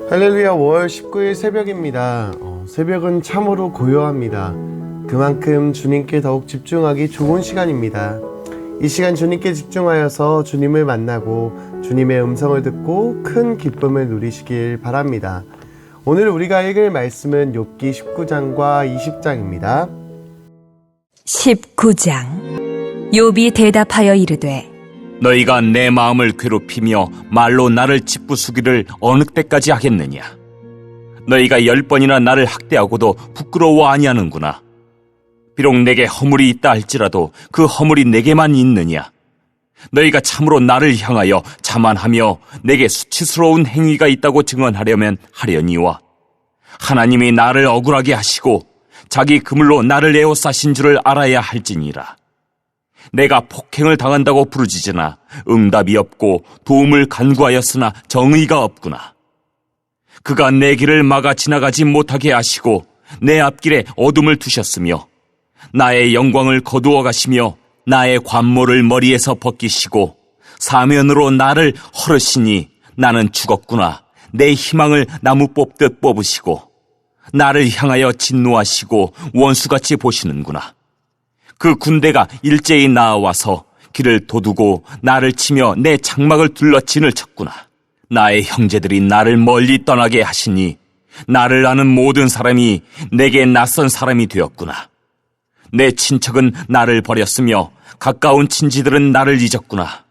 할렐루야. 5월 19일 새벽입니다. 새벽은 참으로 고요합니다. 그만큼 주님께 더욱 집중하기 좋은 시간입니다. 이 시간 주님께 집중하여서 주님을 만나고 주님의 음성을 듣고 큰 기쁨을 누리시길 바랍니다. 오늘 우리가 읽을 말씀은 욥기 19장과 20장입니다. 19장. 욥이 대답하여 이르되 너희가 내 마음을 괴롭히며 말로 나를 짓부수기를 어느 때까지 하겠느냐? 너희가 10번이나 나를 학대하고도 부끄러워 아니하는구나. 비록 내게 허물이 있다 할지라도 그 허물이 내게만 있느냐? 너희가 참으로 나를 향하여 자만하며 내게 수치스러운 행위가 있다고 증언하려면 하려니와 하나님이 나를 억울하게 하시고 자기 그물로 나를 에워싸신 줄을 알아야 할지니라. 내가 폭행을 당한다고 부르짖으나 응답이 없고 도움을 간구하였으나 정의가 없구나. 그가 내 길을 막아 지나가지 못하게 하시고 내 앞길에 어둠을 두셨으며 나의 영광을 거두어 가시며 나의 관모를 머리에서 벗기시고 사면으로 나를 헐으시니 나는 죽었구나. 내 희망을 나무 뽑듯 뽑으시고 나를 향하여 진노하시고 원수같이 보시는구나. 그 군대가 일제히 나와서 길을 도두고 나를 치며 내 장막을 둘러 진을 쳤구나. 나의 형제들이 나를 멀리 떠나게 하시니 나를 아는 모든 사람이 내게 낯선 사람이 되었구나. 내 친척은 나를 버렸으며 가까운 친지들은 나를 잊었구나.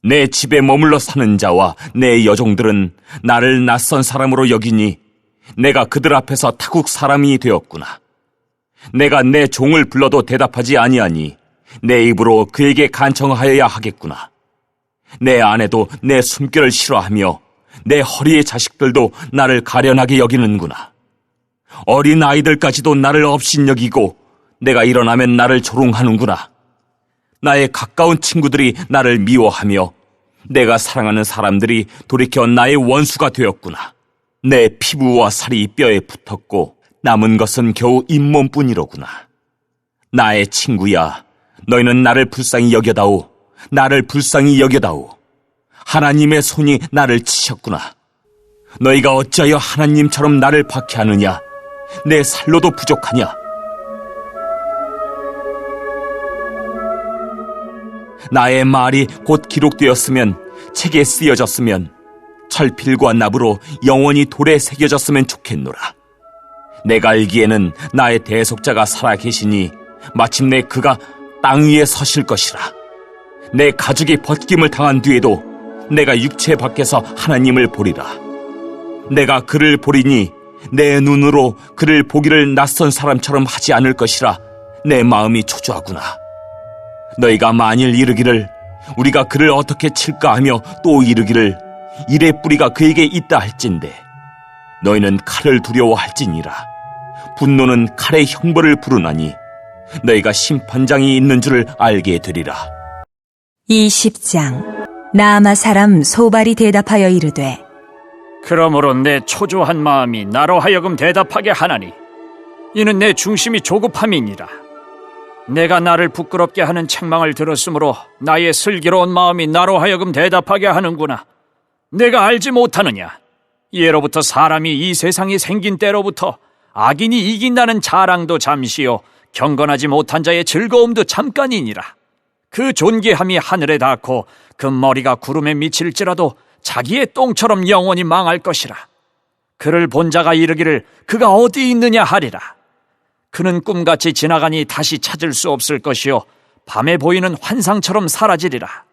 내 집에 머물러 사는 자와 내 여종들은 나를 낯선 사람으로 여기니 내가 그들 앞에서 타국 사람이 되었구나. 내가 내 종을 불러도 대답하지 아니하니 내 입으로 그에게 간청하여야 하겠구나. 내 아내도 내 숨결을 싫어하며 내 허리의 자식들도 나를 가련하게 여기는구나. 어린 아이들까지도 나를 업신여기고 내가 일어나면 나를 조롱하는구나. 나의 가까운 친구들이 나를 미워하며 내가 사랑하는 사람들이 돌이켜 나의 원수가 되었구나. 내 피부와 살이 뼈에 붙었고 남은 것은 겨우 잇몸뿐이로구나. 나의 친구야, 너희는 나를 불쌍히 여겨다오. 나를 불쌍히 여겨다오. 하나님의 손이 나를 치셨구나. 너희가 어찌하여 하나님처럼 나를 박해하느냐? 내 살로도 부족하냐? 나의 말이 곧 기록되었으면, 책에 쓰여졌으면, 철필과 납으로 영원히 돌에 새겨졌으면 좋겠노라. 내가 알기에는 나의 대속자가 살아계시니 마침내 그가 땅 위에 서실 것이라. 내 가죽이 벗김을 당한 뒤에도 내가 육체 밖에서 하나님을 보리라. 내가 그를 보리니 내 눈으로 그를 보기를 낯선 사람처럼 하지 않을 것이라. 내 마음이 초조하구나. 너희가 만일 이르기를 우리가 그를 어떻게 칠까 하며 또 이르기를 일의 뿌리가 그에게 있다 할진대 너희는 칼을 두려워할지니라. 분노는 칼의 형벌을 부르나니 너희가 심판장이 있는 줄을 알게 되리라. 20장. 나아마 사람 소발이 대답하여 이르되 그러므로 내 초조한 마음이 나로 하여금 대답하게 하나니 이는 내 중심이 조급함이니라. 내가 나를 부끄럽게 하는 책망을 들었으므로 나의 슬기로운 마음이 나로 하여금 대답하게 하는구나. 내가 알지 못하느냐? 예로부터 사람이 이 세상이 생긴 때로부터 악인이 이긴다는 자랑도 잠시요 경건하지 못한 자의 즐거움도 잠깐이니라. 그 존귀함이 하늘에 닿고 그 머리가 구름에 미칠지라도 자기의 똥처럼 영원히 망할 것이라. 그를 본 자가 이르기를 그가 어디 있느냐 하리라. 그는 꿈같이 지나가니 다시 찾을 수 없을 것이요 밤에 보이는 환상처럼 사라지리라.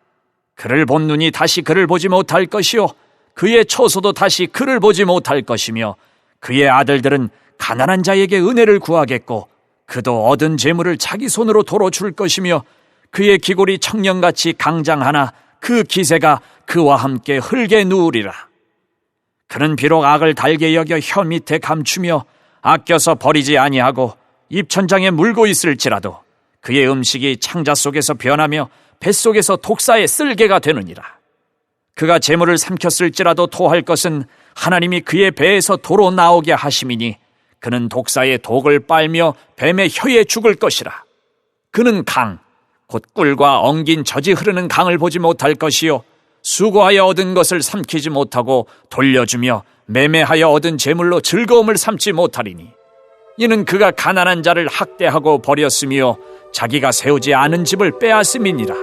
그를 본 눈이 다시 그를 보지 못할 것이요 그의 처소도 다시 그를 보지 못할 것이며 그의 아들들은 가난한 자에게 은혜를 구하겠고 그도 얻은 재물을 자기 손으로 도로 줄 것이며 그의 기골이 청년같이 강장하나 그 기세가 그와 함께 흙에 누우리라. 그는 비록 악을 달게 여겨 혀 밑에 감추며 아껴서 버리지 아니하고 입천장에 물고 있을지라도 그의 음식이 창자 속에서 변하며 뱃속에서 독사의 쓸개가 되느니라. 그가 재물을 삼켰을지라도 토할 것은 하나님이 그의 배에서 도로 나오게 하심이니 그는 독사의 독을 빨며 뱀의 혀에 죽을 것이라. 그는 강, 곧 꿀과 엉긴 젖이 흐르는 강을 보지 못할 것이요 수고하여 얻은 것을 삼키지 못하고 돌려주며 매매하여 얻은 재물로 즐거움을 삼지 못하리니 이는 그가 가난한 자를 학대하고 버렸으며 자기가 세우지 않은 집을 빼앗음이니라.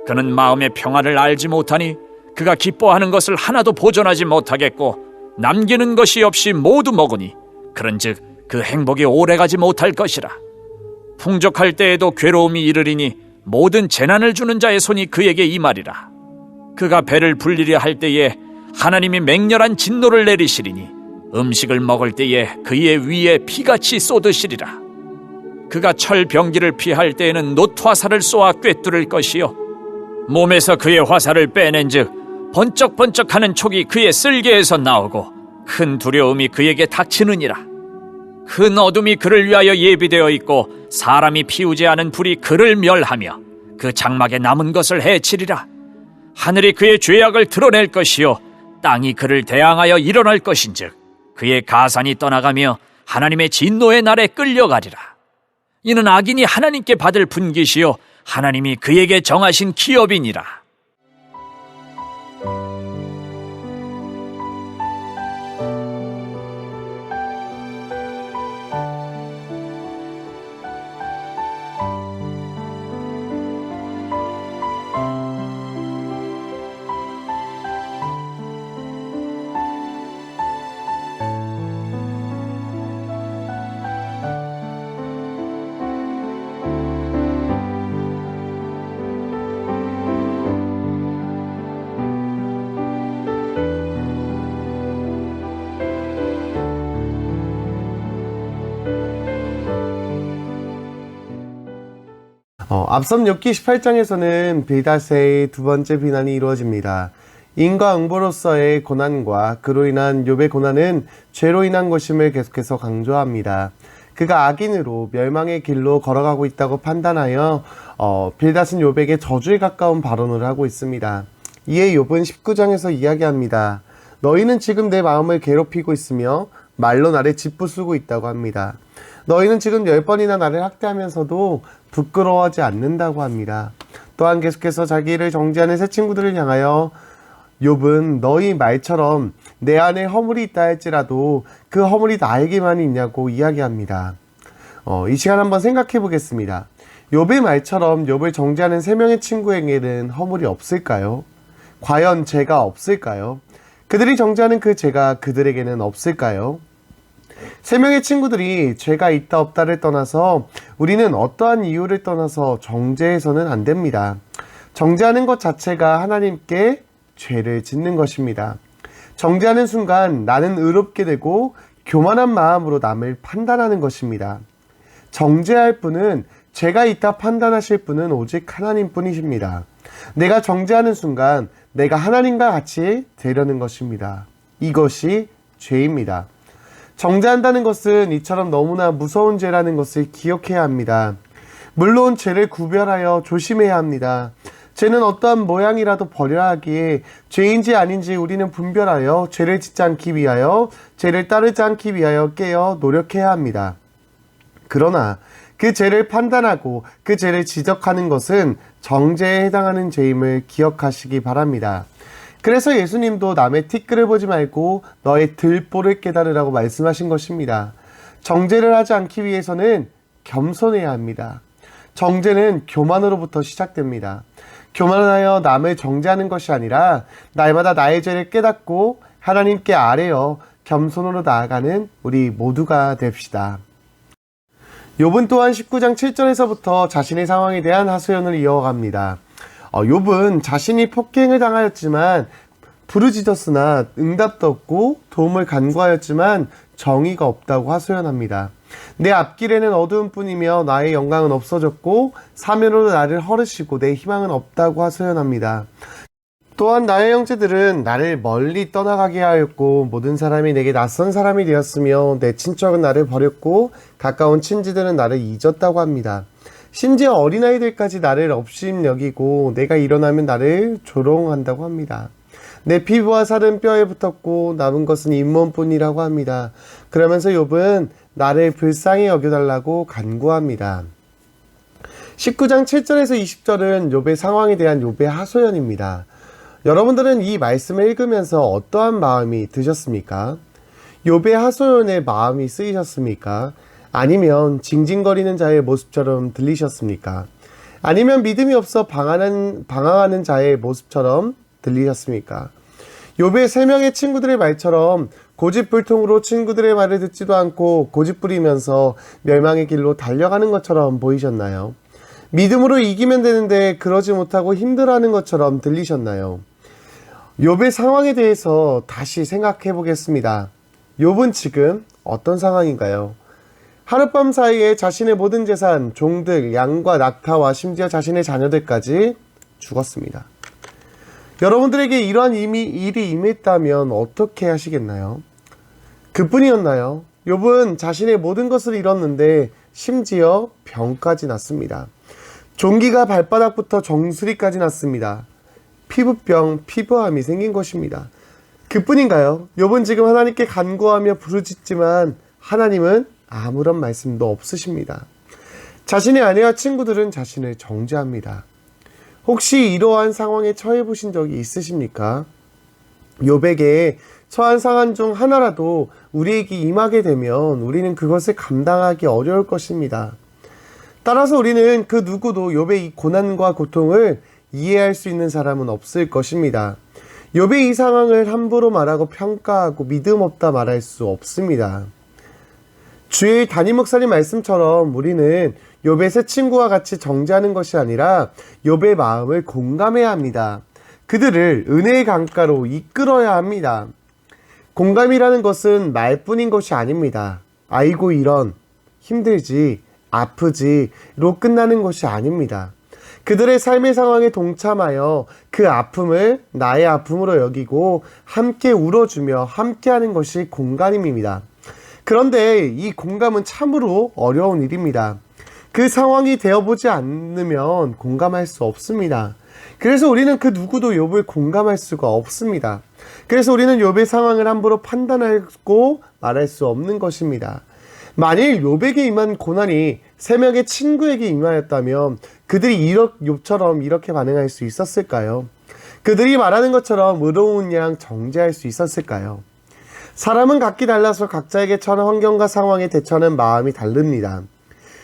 그는 마음의 평안을 알지 못하니 그가 기뻐하는 것을 하나도 보존하지 못하겠고 남기는 것이 없이 모두 먹으니 그런즉 그 행복이 오래가지 못할 것이라. 풍족할 때에도 괴로움이 이르리니 모든 재난을 주는 자의 손이 그에게 임하리라. 그가 배를 불리려 할 때에 하나님이 맹렬한 진노를 내리시리니 음식을 먹을 때에 그의 위에 피같이 쏟으시리라. 그가 철병기를 피할 때에는 놋화살을 쏘아 꿰뚫을 것이요 몸에서 그의 화살을 빼낸즉 번쩍번쩍하는 촉이 그의 쓸개에서 나오고 큰 두려움이 그에게 닥치느니라. 큰 어둠이 그를 위하여 예비되어 있고 사람이 피우지 않은 불이 그를 멸하며 그 장막에 남은 것을 해치리라. 하늘이 그의 죄악을 드러낼 것이요 땅이 그를 대항하여 일어날 것인즉 그의 가산이 떠나가며 하나님의 진노의 날에 끌려가리라. 이는 악인이 하나님께 받을 분깃이요 하나님이 그에게 정하신 기업이니라. 앞선 욥기 18장에서는 빌닷의 두 번째 비난이 이루어집니다. 인과응보로서의 고난과 그로 인한 욥의 고난은 죄로 인한 것임을 계속해서 강조합니다. 그가 악인으로 멸망의 길로 걸어가고 있다고 판단하여 빌닷은 욥에게 저주에 가까운 발언을 하고 있습니다. 이에 욥은 19장에서 이야기합니다. 너희는 지금 내 마음을 괴롭히고 있으며 말로 나를 짓부수고 있다고 합니다. 너희는 지금 10번이나 나를 학대하면서도 부끄러워하지 않는다고 합니다. 또한 계속해서 자기를 정죄하는 새 친구들을 향하여 욥은 너희 말처럼 내 안에 허물이 있다 할지라도 그 허물이 나에게만 있냐고 이야기합니다. 이 시간 한번 생각해 보겠습니다. 욥의 말처럼 욥을 정죄하는 3명의 친구에게는 허물이 없을까요? 과연 죄가 없을까요? 그들이 정죄하는 그 죄가 그들에게는 없을까요? 3명의 친구들이 죄가 있다 없다를 떠나서 우리는 어떠한 이유를 떠나서 정죄해서는 안 됩니다. 정죄하는 것 자체가 하나님께 죄를 짓는 것입니다. 정죄하는 순간 나는 의롭게 되고 교만한 마음으로 남을 판단하는 것입니다. 정죄할 분은 죄가 있다 판단하실 분은 오직 하나님 뿐이십니다. 내가 정죄하는 순간 내가 하나님과 같이 되려는 것입니다. 이것이 죄입니다. 정죄한다는 것은 이처럼 너무나 무서운 죄라는 것을 기억해야 합니다. 물론 죄를 구별하여 조심해야 합니다. 죄는 어떠한 모양이라도 버려야 하기에 죄인지 아닌지 우리는 분별하여 죄를 짓지 않기 위하여 죄를 따르지 않기 위하여 깨어 노력해야 합니다. 그러나 그 죄를 판단하고 그 죄를 지적하는 것은 정죄에 해당하는 죄임을 기억하시기 바랍니다. 그래서 예수님도 남의 티끌을 보지 말고 너의 들보를 깨달으라고 말씀하신 것입니다. 정죄를 하지 않기 위해서는 겸손해야 합니다. 정죄는 교만으로부터 시작됩니다. 교만하여 남을 정죄하는 것이 아니라 날마다 나의 죄를 깨닫고 하나님께 아뢰어 겸손으로 나아가는 우리 모두가 됩시다. 욥은 또한 19장 7절에서부터 자신의 상황에 대한 하소연을 이어갑니다. 욥은 자신이 폭행을 당하였지만 부르짖었으나 응답도 없고 도움을 간구하였지만 정의가 없다고 하소연합니다. 내 앞길에는 어두운 뿐이며 나의 영광은 없어졌고 사면으로 나를 허르시고 내 희망은 없다고 하소연합니다. 또한 나의 형제들은 나를 멀리 떠나가게 하였고 모든 사람이 내게 낯선 사람이 되었으며 내 친척은 나를 버렸고 가까운 친지들은 나를 잊었다고 합니다. 심지어 어린아이들까지 나를 업심 여기고 내가 일어나면 나를 조롱한다고 합니다. 내 피부와 살은 뼈에 붙었고 남은 것은 잇몸뿐이라고 합니다. 그러면서 욥은 나를 불쌍히 여겨달라고 간구합니다. 19장 7절에서 20절은 욥의 상황에 대한 욥의 하소연입니다. 여러분들은 이 말씀을 읽으면서 어떠한 마음이 드셨습니까? 욥의 하소연에 마음이 쓰이셨습니까? 아니면 징징거리는 자의 모습처럼 들리셨습니까? 아니면 믿음이 없어 방황하는 자의 모습처럼 들리셨습니까? 욥의 3명의 친구들의 말처럼 고집불통으로 친구들의 말을 듣지도 않고 고집부리면서 멸망의 길로 달려가는 것처럼 보이셨나요? 믿음으로 이기면 되는데 그러지 못하고 힘들어하는 것처럼 들리셨나요? 욥의 상황에 대해서 다시 생각해 보겠습니다. 욥은 지금 어떤 상황인가요? 하룻밤 사이에 자신의 모든 재산, 종들, 양과 낙타와 심지어 자신의 자녀들까지 죽었습니다. 여러분들에게 이러한 일이 임했다면 어떻게 하시겠나요? 그뿐이었나요? 욥은 자신의 모든 것을 잃었는데 심지어 병까지 났습니다. 종기가 발바닥부터 정수리까지 났습니다. 피부병, 피부암이 생긴 것입니다. 그뿐인가요? 욥은 지금 하나님께 간구하며 부르짖지만 하나님은 아무런 말씀도 없으십니다. 자신의 아내와 친구들은 자신을 정죄합니다. 혹시 이러한 상황에 처해 보신 적이 있으십니까? 욥에게 처한 상황 중 하나라도 우리에게 임하게 되면 우리는 그것을 감당하기 어려울 것입니다. 따라서 우리는 그 누구도 욥의 이 고난과 고통을 이해할 수 있는 사람은 없을 것입니다. 욥의 이 상황을 함부로 말하고 평가하고 믿음 없다 말할 수 없습니다. 주일 담임 목사님 말씀처럼 우리는 욥의 세 친구와 같이 정죄하는 것이 아니라 욥의 마음을 공감해야 합니다. 그들을 은혜의 강가로 이끌어야 합니다. 공감이라는 것은 말뿐인 것이 아닙니다. 아이고 이런, 힘들지, 아프지로 끝나는 것이 아닙니다. 그들의 삶의 상황에 동참하여 그 아픔을 나의 아픔으로 여기고 함께 울어주며 함께하는 것이 공감입니다. 그런데 이 공감은 참으로 어려운 일입니다. 그 상황이 되어보지 않으면 공감할 수 없습니다. 그래서 우리는 그 누구도 욥을 공감할 수가 없습니다. 그래서 우리는 욥의 상황을 함부로 판단하고 말할 수 없는 것입니다. 만일 욥에게 임한 고난이 3명의 친구에게 임하였다면 그들이 욥처럼 이렇게 반응할 수 있었을까요? 그들이 말하는 것처럼 의로운 양 정죄할 수 있었을까요? 사람은 각기 달라서 각자에게 처한 환경과 상황에 대처하는 마음이 다릅니다.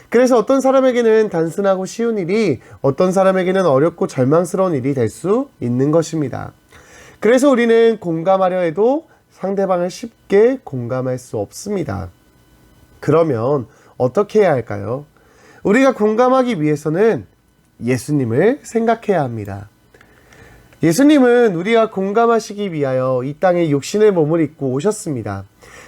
그래서 어떤 사람에게는 단순하고 쉬운 일이 어떤 사람에게는 어렵고 절망스러운 일이 될 수 있는 것입니다. 그래서 우리는 공감하려 해도 상대방을 쉽게 공감할 수 없습니다. 그러면 어떻게 해야 할까요? 우리가 공감하기 위해서는 예수님을 생각해야 합니다. 예수님은 우리가 공감하시기 위하여 이 땅에 육신의 몸을 입고 오셨습니다.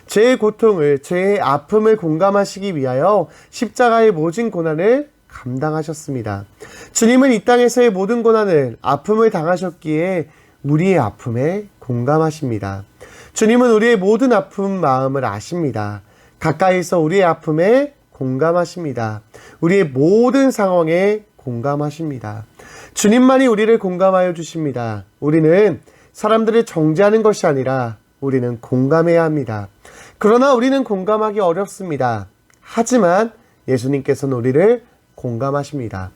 죄의 고통을, 죄의 아픔을 공감하시기 위하여 십자가의 모진 고난을 감당하셨습니다. 주님은 이 땅에서의 모든 고난을, 아픔을 당하셨기에 우리의 아픔에 공감하십니다. 주님은 우리의 모든 아픈 마음을 아십니다. 가까이서 우리의 아픔에 공감하십니다. 우리의 모든 상황에 공감하십니다. 주님만이 우리를 공감하여 주십니다. 우리는 사람들을 정죄하는 것이 아니라 우리는 공감해야 합니다. 그러나 우리는 공감하기 어렵습니다. 하지만 예수님께서는 우리를 공감하십니다.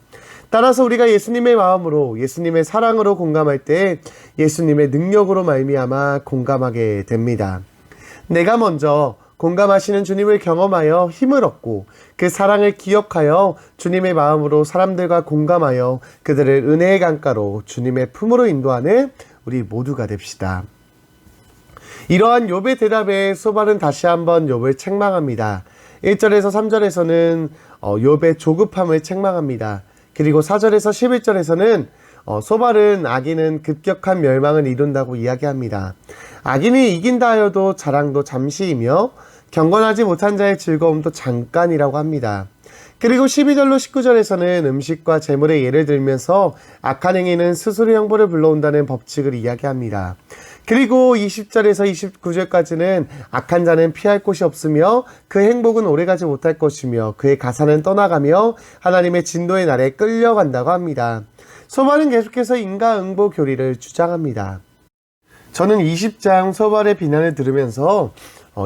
따라서 우리가 예수님의 마음으로, 예수님의 사랑으로 공감할 때 예수님의 능력으로 말미암아 공감하게 됩니다. 내가 먼저 공감하시는 주님을 경험하여 힘을 얻고 그 사랑을 기억하여 주님의 마음으로 사람들과 공감하여 그들을 은혜의 강가로 주님의 품으로 인도하는 우리 모두가 됩시다. 이러한 욥의 대답에 소발은 다시 한번 욥을 책망합니다. 1절에서 3절에서는 욥의 조급함을 책망합니다. 그리고 4절에서 11절에서는 소발은 악인은 급격한 멸망을 이룬다고 이야기합니다. 악인이 이긴다 하여도 자랑도 잠시이며 경건하지 못한 자의 즐거움도 잠깐이라고 합니다. 그리고 12절로 19절에서는 음식과 재물의 예를 들면서 악한 행위는 스스로 형벌을 불러온다는 법칙을 이야기합니다. 그리고 20절에서 29절까지는 악한 자는 피할 곳이 없으며 그 행복은 오래가지 못할 것이며 그의 가사는 떠나가며 하나님의 진노의 날에 끌려간다고 합니다. 소발은 계속해서 인과응보 교리를 주장합니다. 저는 20장 소발의 비난을 들으면서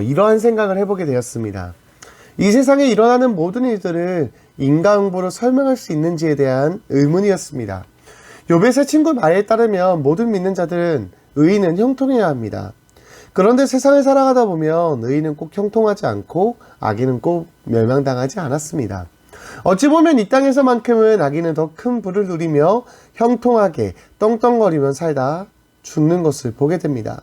이러한 생각을 해보게 되었습니다. 이 세상에 일어나는 모든 일들을 인과응보로 설명할 수 있는지에 대한 의문이었습니다. 욥의 세 친구 말에 따르면 모든 믿는 자들은 의인은 형통해야 합니다. 그런데 세상을 살아가다 보면 의인은 꼭 형통하지 않고 악인은 꼭 멸망당하지 않았습니다. 어찌 보면 이 땅에서만큼은 악인은 더 큰 부를 누리며 형통하게 떵떵거리며 살다 죽는 것을 보게 됩니다.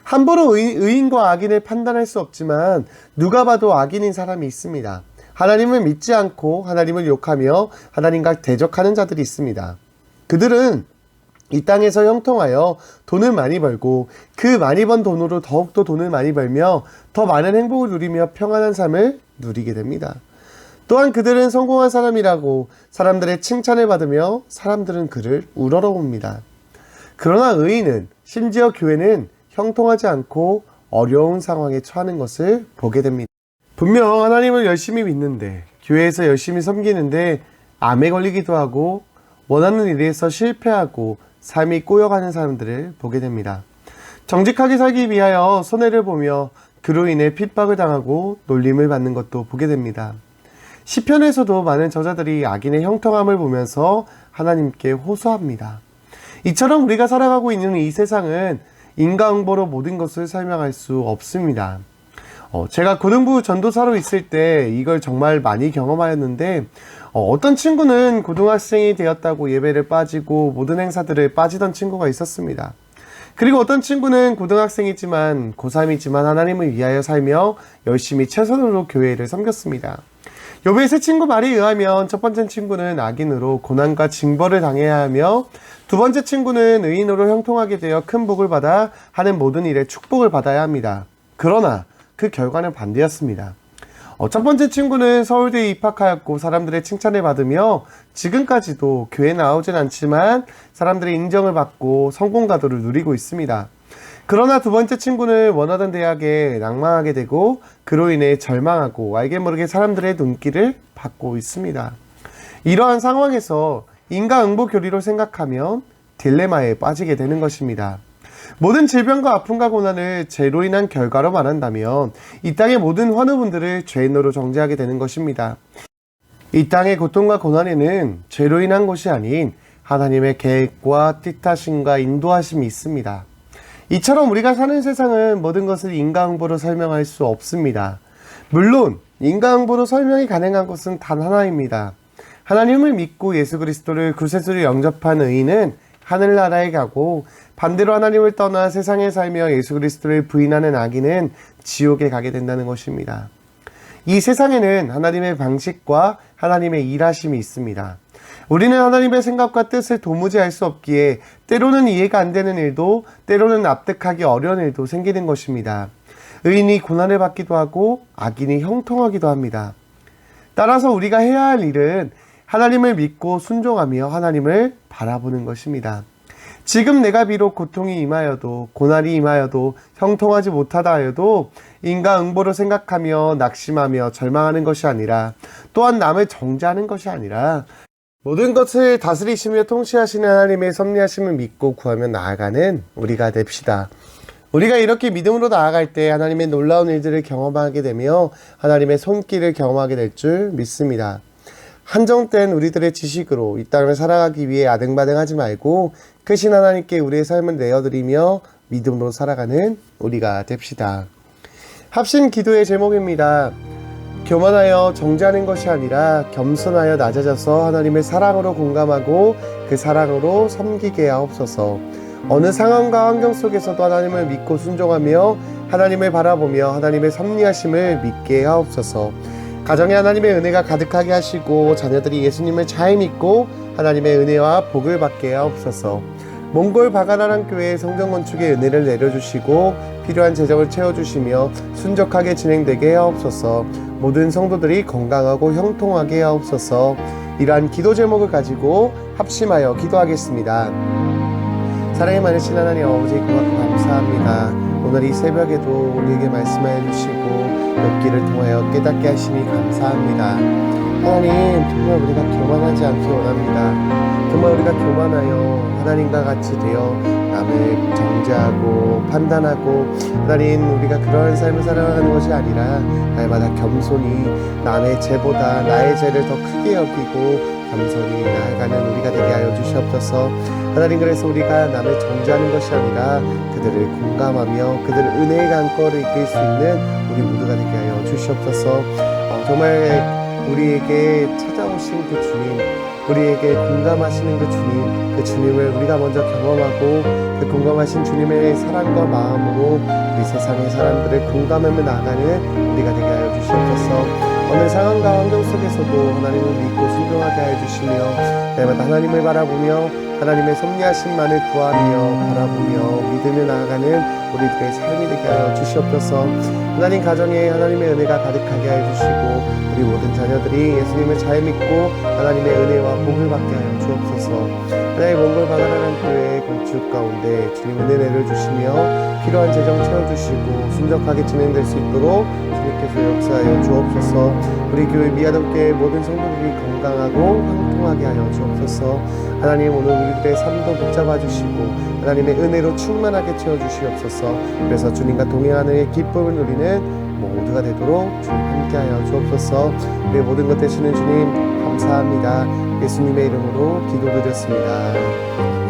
함부로 의인과 악인을 판단할 수 없지만 누가 봐도 악인인 사람이 있습니다. 하나님을 믿지 않고 하나님을 욕하며 하나님과 대적하는 자들이 있습니다. 그들은 이 땅에서 형통하여 돈을 많이 벌고 그 많이 번 돈으로 더욱더 돈을 많이 벌며 더 많은 행복을 누리며 평안한 삶을 누리게 됩니다. 또한 그들은 성공한 사람이라고 사람들의 칭찬을 받으며 사람들은 그를 우러러봅니다. 그러나 의인은, 심지어 교회는 형통하지 않고 어려운 상황에 처하는 것을 보게 됩니다. 분명 하나님을 열심히 믿는데, 교회에서 열심히 섬기는데 암에 걸리기도 하고 원하는 일에서 실패하고 삶이 꼬여가는 사람들을 보게 됩니다. 정직하게 살기 위하여 손해를 보며 그로 인해 핍박을 당하고 놀림을 받는 것도 보게 됩니다. 시편에서도 많은 저자들이 악인의 형통함을 보면서 하나님께 호소합니다. 이처럼 우리가 살아가고 있는 이 세상은 인과응보로 모든 것을 설명할 수 없습니다. 제가 고등부 전도사로 있을 때 이걸 정말 많이 경험하였는데, 어떤 친구는 고등학생이 되었다고 예배를 빠지고 모든 행사들을 빠지던 친구가 있었습니다. 그리고 어떤 친구는 고등학생이지만 고3이지만 하나님을 위하여 살며 열심히 최선으로 교회를 섬겼습니다. 욥의 세 친구 말에 의하면 첫 번째 친구는 악인으로 고난과 징벌을 당해야 하며, 두 번째 친구는 의인으로 형통하게 되어 큰 복을 받아 하는 모든 일에 축복을 받아야 합니다. 그러나 그 결과는 반대였습니다. 첫 번째 친구는 서울대에 입학하였고 사람들의 칭찬을 받으며 지금까지도 교회에 나오진 않지만 사람들의 인정을 받고 성공 가도를 누리고 있습니다. 그러나 두 번째 친구는 원하던 대학에 낙망하게 되고 그로 인해 절망하고 알게 모르게 사람들의 눈길을 받고 있습니다. 이러한 상황에서 인과응보 교리로 생각하면 딜레마에 빠지게 되는 것입니다. 모든 질병과 아픔과 고난을 죄로 인한 결과로 말한다면 이 땅의 모든 환우분들을 죄인으로 정죄하게 되는 것입니다. 이 땅의 고통과 고난에는 죄로 인한 것이 아닌 하나님의 계획과 뜻하심과 인도하심이 있습니다. 이처럼 우리가 사는 세상은 모든 것을 인과응보로 설명할 수 없습니다. 물론 인과응보로 설명이 가능한 것은 단 하나입니다. 하나님을 믿고 예수 그리스도를 구세주로 영접한 의인은 하늘나라에 가고, 반대로 하나님을 떠나 세상에 살며 예수 그리스도를 부인하는 악인은 지옥에 가게 된다는 것입니다. 이 세상에는 하나님의 방식과 하나님의 일하심이 있습니다. 우리는 하나님의 생각과 뜻을 도무지 알 수 없기에 때로는 이해가 안 되는 일도, 때로는 납득하기 어려운 일도 생기는 것입니다. 의인이 고난을 받기도 하고 악인이 형통하기도 합니다. 따라서 우리가 해야 할 일은 하나님을 믿고 순종하며 하나님을 바라보는 것입니다. 지금 내가 비록 고통이 임하여도, 고난이 임하여도, 형통하지 못하다 하여도 인과응보로 생각하며 낙심하며 절망하는 것이 아니라, 또한 남을 정죄하는 것이 아니라 모든 것을 다스리시며 통치하시는 하나님의 섭리하심을 믿고 구하며 나아가는 우리가 됩시다. 우리가 이렇게 믿음으로 나아갈 때 하나님의 놀라운 일들을 경험하게 되며 하나님의 손길을 경험하게 될 줄 믿습니다. 한정된 우리들의 지식으로 이 땅을 살아가기 위해 아등바등하지 말고 크신 하나님께 우리의 삶을 내어드리며 믿음으로 살아가는 우리가 됩시다. 합심 기도의 제목입니다. 교만하여 정죄하는 것이 아니라 겸손하여 낮아져서 하나님의 사랑으로 공감하고 그 사랑으로 섬기게 하옵소서. 어느 상황과 환경 속에서도 하나님을 믿고 순종하며 하나님을 바라보며 하나님의 섭리하심을 믿게 하옵소서. 가정에 하나님의 은혜가 가득하게 하시고 자녀들이 예수님을 잘 믿고 하나님의 은혜와 복을 받게 하옵소서. 몽골 바가나란 교회의 성전 건축에 은혜를 내려주시고 필요한 재정을 채워주시며 순적하게 진행되게 하옵소서. 모든 성도들이 건강하고 형통하게 하옵소서. 이러한 기도 제목을 가지고 합심하여 기도하겠습니다. 사랑이 많으신 하나님 아버지, 고맙고 감사합니다. 오늘 이 새벽에도 우리에게 말씀하여 주시고 엽기를 통하여 깨닫게 하시니 감사합니다. 하나님, 정말 우리가 교만하지 않기 원합니다. 정말 우리가 교만하여 하나님과 같이 되어 남을 정죄하고 판단하고, 하나님, 우리가 그러한 삶을 살아가는 것이 아니라 날마다 겸손히 남의 죄보다 나의 죄를 더 크게 여기고 겸손히 나아가는 우리가 되게 하여 주시옵소서. 하나님, 그래서 우리가 남을 정죄하는 것이 아니라 그들을 공감하며 그들을 은혜의 강가로 이끌 수 있는 우리 모두가 되게 하여 주시옵소서. 정말 우리에게 찾아오신 그 주님, 우리에게 공감하시는 그 주님, 그 주님을 우리가 먼저 경험하고 그 공감하신 주님의 사랑과 마음으로 우리 세상의 사람들을 공감하며 나아가는 우리가 되게 하여 주시옵소서. 어느 상황과 환경 속에서도 하나님을 믿고 순종하게 하여 주시며 날마다 하나님을 바라보며 하나님의 섭리하심만을 구하며 바라보며 믿으며 나아가는 우리들의 삶이 되게 하여 주시옵소서. 하나님, 가정에 하나님의 은혜가 가득하게 하여 주시고 우리 모든 자녀들이 예수님을 잘 믿고 하나님의 은혜와 복을 받게 하여 주옵소서. 하나님, 몽골 바가라는 교회의 건축 가운데 주님 은혜를 주시며 필요한 재정 채워주시고 순적하게 진행될 수 있도록 주님께서 역사하여 주옵소서. 우리 교회 미아동교회 모든 성도들이 건강하고 형통하게 하여 주옵소서. 하나님, 오늘 우리들의 삶도 붙잡아 주시고 하나님의 은혜로 충만하게 채워주시옵소서. 그래서 주님과 동행하는 기쁨을 누리는 모두가 되도록 주님 함께하여 주옵소서. 우리의 모든 것 되시는 주님 감사합니다. 예수님의 이름으로 기도드렸습니다.